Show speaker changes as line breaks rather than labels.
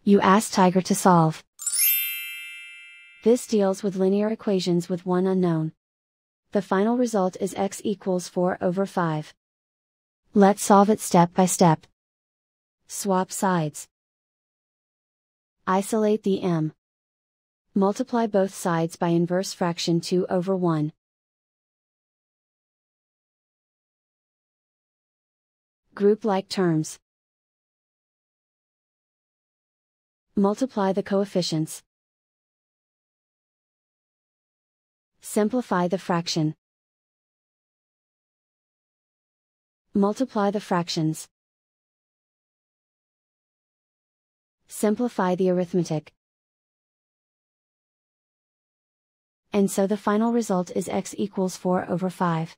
You ask Tiger to solve. This deals with linear equations with one unknown. The final result is x equals 4/5. Let's solve it step by step. Swap sides. Isolate the m. Multiply both sides by inverse fraction 2/1. Group like terms. Multiply the coefficients. Simplify the fraction. Multiply the fractions. Simplify the arithmetic. And so the final result is x equals 4/5.